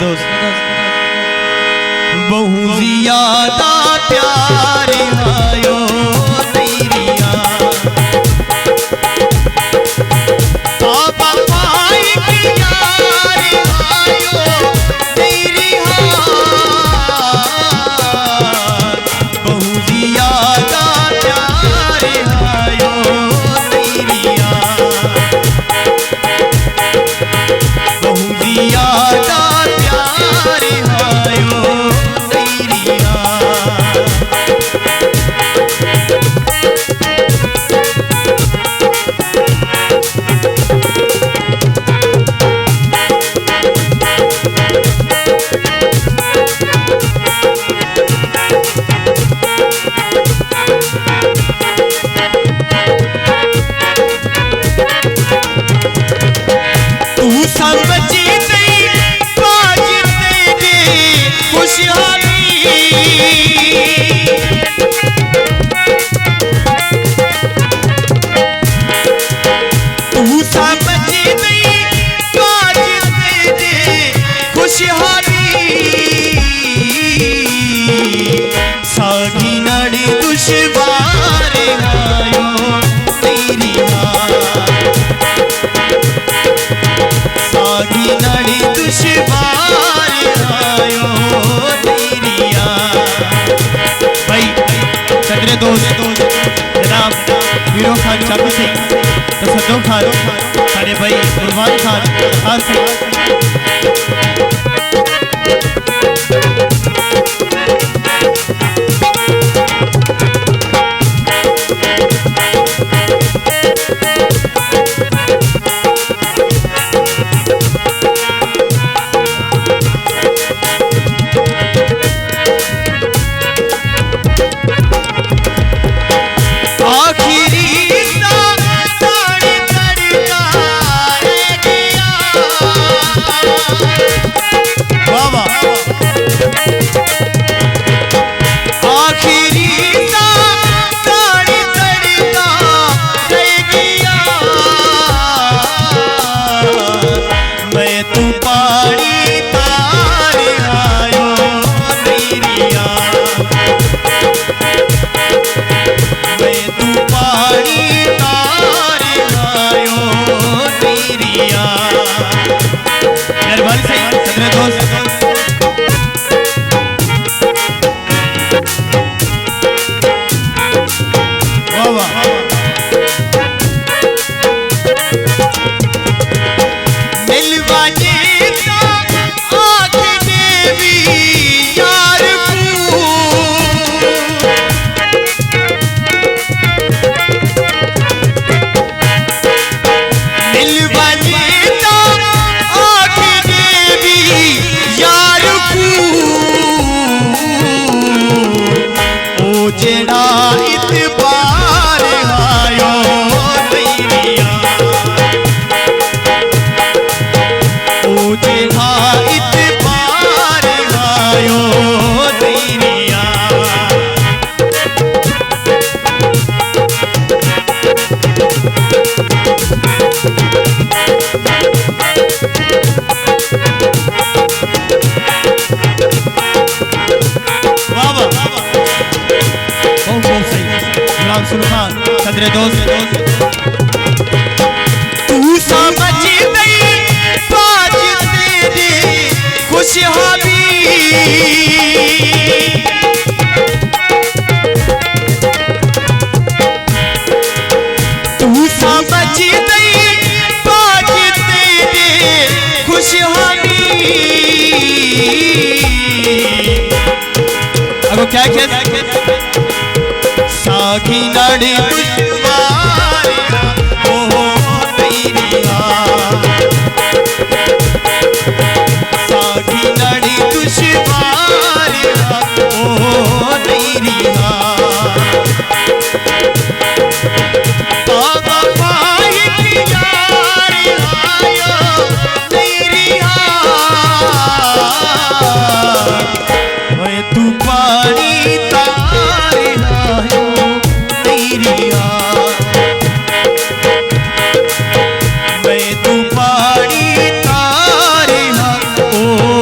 दोस्त बहु ज्यादा प्यार आयो तेरिया पापा पाई की यार आयो तेरिया बहु ज्यादा प्यार आयो तेरिया बहु ज्यादा सागी नड़ी दुश्वार आयो तेरिया सागी नड़ी दुश्वार आयो तेरिया भाई सगरे दोस्त जनाब हीरो खान चाबी सिंह तसद्दुक खान सारे भाई कुर्बान खान सिंह सदरे दोस्त तू समझ नहीं बात तेरी खुशहाली तू समझ नहीं बात तेरी खुशहाली अब क्या सागी नड़ी दुश्वार ओ तेरिया सागी नड़ी दुश्वार ओ तेरिया पापा पाई की यार आयो तेरिया ओए तू पानी तार आयो तेरिया मैं तू पानी तार ओ